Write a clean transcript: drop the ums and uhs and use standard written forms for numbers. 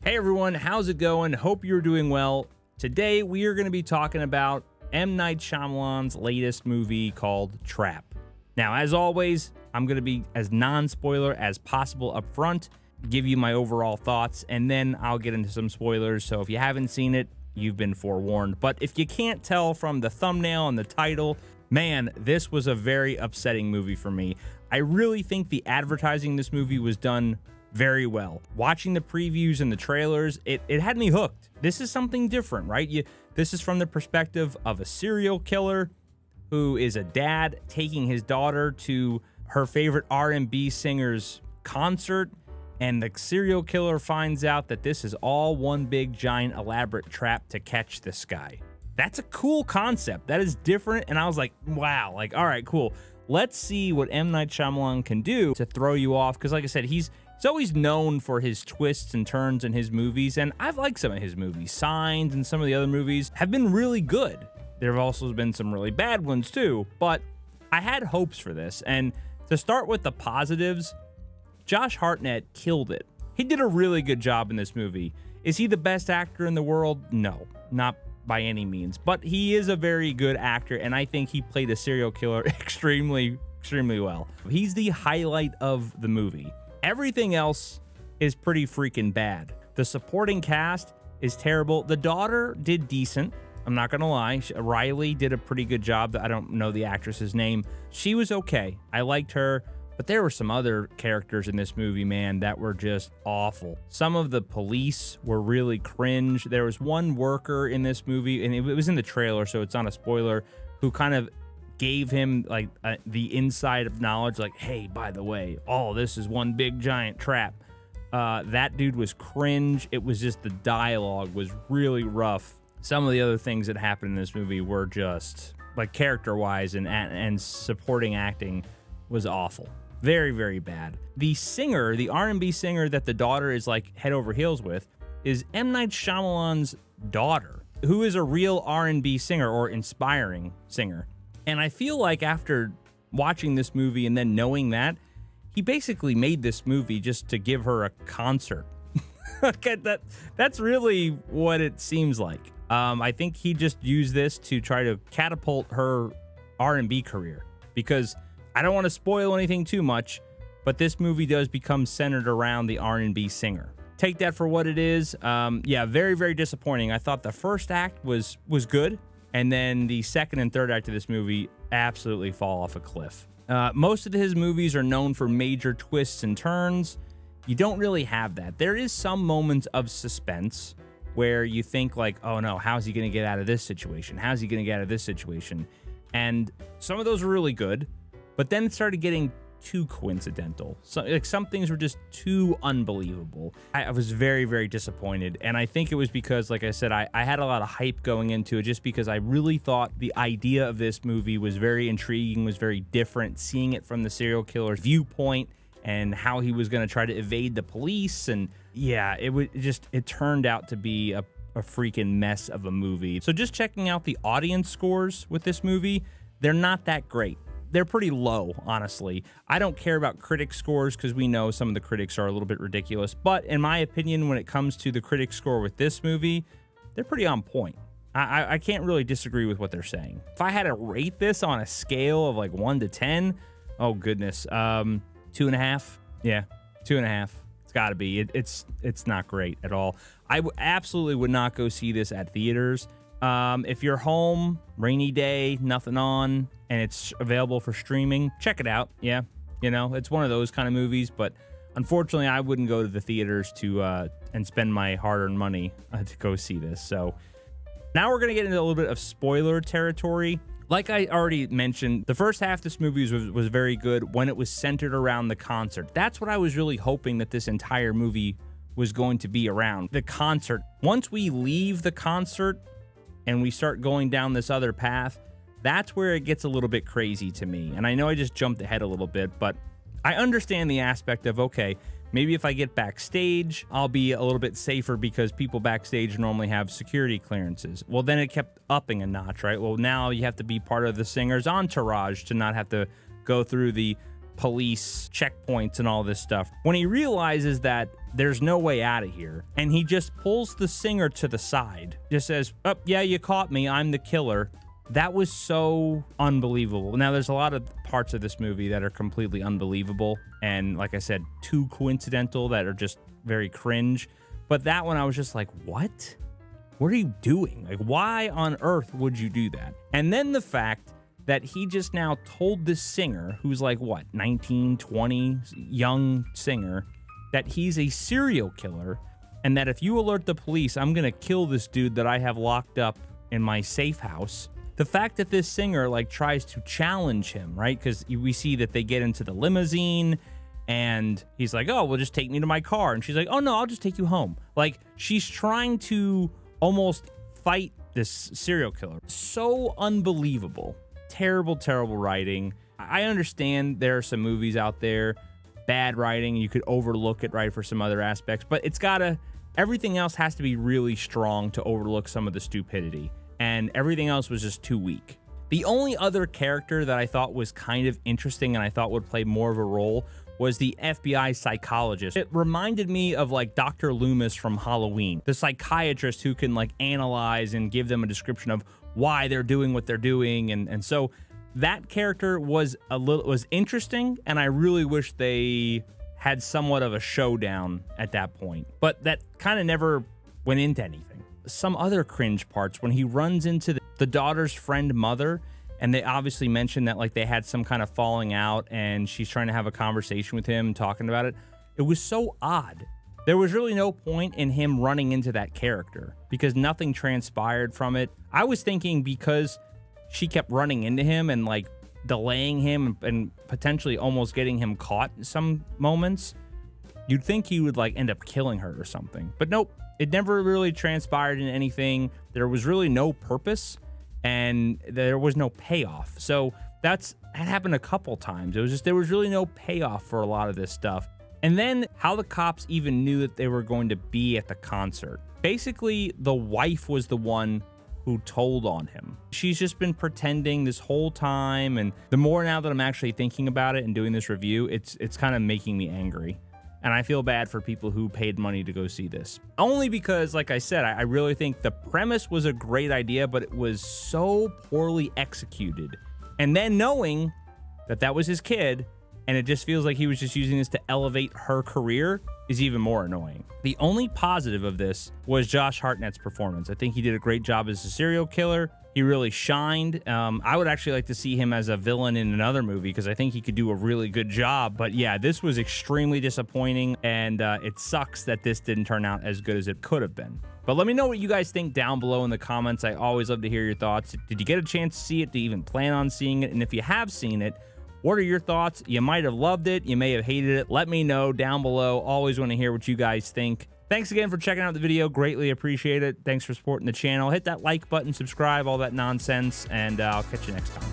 Hey everyone, how's it going? Hope you're doing well. Today we are going to be talking about M. Night Shyamalan's latest movie called Trap. Now, as always, I'm going to be as non-spoiler as possible up front, give you my overall thoughts, and then I'll get into some spoilers. So if you haven't seen it, you've been forewarned. But if you can't tell from the thumbnail and the title, man, this was a very upsetting movie for me. I really think the advertising in this movie was done very well. Watching the previews and the trailers, it had me hooked. This is something different, right? This is from the perspective of a serial killer who is a dad taking his daughter to her favorite R&B singer's concert, and the serial killer finds out that this is all one big giant elaborate trap to catch this guy. That's a cool concept. That is different, and I was like, wow, like, all right, cool. Let's see what M. Night Shyamalan can do to throw you off, because like I said, he's always known for his twists and turns in his movies, and I've liked some of his movies. Signs and some of the other movies have been really good. There have also been some really bad ones too, but I had hopes for this. And to start with the positives, Josh Hartnett killed it. He did a really good job in this movie. Is he the best actor in the world? No, not by any means, but he is a very good actor, and I think he played a serial killer extremely well. He's the highlight of the movie. Everything else is pretty freaking bad. The supporting cast is terrible. The daughter did decent. I'm not going to lie. Riley did a pretty good job. I don't know the actress's name. She was okay. I liked her. But there were some other characters in this movie, man, that were just awful. Some of the police were really cringe. There was one worker in this movie, and it was in the trailer, so it's not a spoiler, who kind of gave him like the inside of knowledge, like, hey, by the way, oh, this is one big giant trap. That dude was cringe. It was just the dialogue was really rough. Some of the other things that happened in this movie were just like character-wise and supporting acting was awful. Very, very bad. The singer, the R&B singer that the daughter is like head over heels with, is M. Night Shyamalan's daughter, who is a real R&B singer or inspiring singer. And I feel like after watching this movie and then knowing that, he basically made this movie just to give her a concert. That's really what it seems like. I think he just used this to try to catapult her R&B career, because I don't want to spoil anything too much, but this movie does become centered around the R&B singer. Take that for what it is. Yeah, very, very disappointing. I thought the first act was good, and then the second and third act of this movie absolutely fall off a cliff. Most of his movies are known for major twists and turns. You don't really have that. There is some moments of suspense where you think like, oh no, how's he going to get out of this situation? How's he going to get out of this situation? And some of those were really good, but then it started getting too coincidental. So like some things were just too unbelievable. I was very, very disappointed. And I think it was because, like I said, I had a lot of hype going into it, just because I really thought the idea of this movie was very intriguing, was very different, seeing it from the serial killer's viewpoint and how he was going to try to evade the police. And yeah, it turned out to be a freaking mess of a movie. So just checking out the audience scores with this movie, they're not that great. They're pretty low, honestly. I don't care about critic scores because we know some of the critics are a little bit ridiculous. But in my opinion, when it comes to the critic score with this movie, they're pretty on point. I can't really disagree with what they're saying. If I had to rate this on a scale of like 1 to 10, oh goodness, 2.5. Yeah, 2.5. It's got to be. It's not great at all. I absolutely would not go see this at theaters. If you're home, rainy day, nothing on, and it's available for streaming, check it out. Yeah, you know, it's one of those kind of movies, but unfortunately, I wouldn't go to the theaters to and spend my hard-earned money to go see this. So now we're going to get into a little bit of spoiler territory. Like I already mentioned, the first half of this movie was very good when it was centered around the concert. That's what I was really hoping that this entire movie was going to be around, the concert. Once we leave the concert and we start going down this other path, that's where it gets a little bit crazy to me. And I know I just jumped ahead a little bit, but I understand the aspect of, okay, maybe if I get backstage, I'll be a little bit safer because people backstage normally have security clearances. Well, then it kept upping a notch, right? Well, now you have to be part of the singer's entourage to not have to go through the police checkpoints and all this stuff. When he realizes that there's no way out of here, and he just pulls the singer to the side, just says, "Oh, yeah, you caught me. I'm the killer." That was so unbelievable. Now, there's a lot of parts of this movie that are completely unbelievable, and like I said, too coincidental, that are just very cringe. But that one, I was just like, what? What are you doing? Like, why on earth would you do that? And then the fact that he just now told this singer, who's like, what, 19, 20, young singer, that he's a serial killer, and that if you alert the police, I'm gonna kill this dude that I have locked up in my safe house. The fact that this singer like tries to challenge him, right? Because we see that they get into the limousine and he's like, "Oh, well, just take me to my car." And she's like, "Oh, no, I'll just take you home." Like, she's trying to almost fight this serial killer. So unbelievable. Terrible, terrible writing. I understand there are some movies out there, bad writing. You could overlook it, right, for some other aspects. But it's gotta, everything else has to be really strong to overlook some of the stupidity. And everything else was just too weak. The only other character that I thought was kind of interesting and I thought would play more of a role was the FBI psychologist. It reminded me of like Dr. Loomis from Halloween, the psychiatrist who can like analyze and give them a description of why they're doing what they're doing. And so that character was interesting, and I really wish they had somewhat of a showdown at that point. But that kind of never went into anything. Some other cringe parts when he runs into the daughter's friend mother, and they obviously mentioned that like they had some kind of falling out and she's trying to have a conversation with him, talking about it. It was so odd. There was really no point in him running into that character because nothing transpired from it. I was thinking because she kept running into him and like delaying him and potentially almost getting him caught in some moments, you'd think he would like end up killing her or something. But nope. It never really transpired in anything. There was really no purpose and there was no payoff. So that happened a couple times. It was just, there was really no payoff for a lot of this stuff. And then how the cops even knew that they were going to be at the concert. Basically, the wife was the one who told on him. She's just been pretending this whole time. And the more now that I'm actually thinking about it and doing this review, it's kind of making me angry. And I feel bad for people who paid money to go see this. Only because, like I said, I really think the premise was a great idea, but it was so poorly executed. And then knowing that that was his kid, and it just feels like he was just using this to elevate her career, is even more annoying. The only positive of this was Josh Hartnett's performance. I think he did a great job as a serial killer. He really shined. I would actually like to see him as a villain in another movie because I think he could do a really good job. But yeah, this was extremely disappointing, and it sucks that this didn't turn out as good as it could have been. But let me know what you guys think down below in the comments. I always love to hear your thoughts. Did you get a chance to see it? Do you even plan on seeing it? And if you have seen it, what are your thoughts? You might have loved it. You may have hated it. Let me know down below. Always want to hear what you guys think. Thanks again for checking out the video. Greatly appreciate it. Thanks for supporting the channel. Hit that like button, subscribe, all that nonsense, and I'll catch you next time.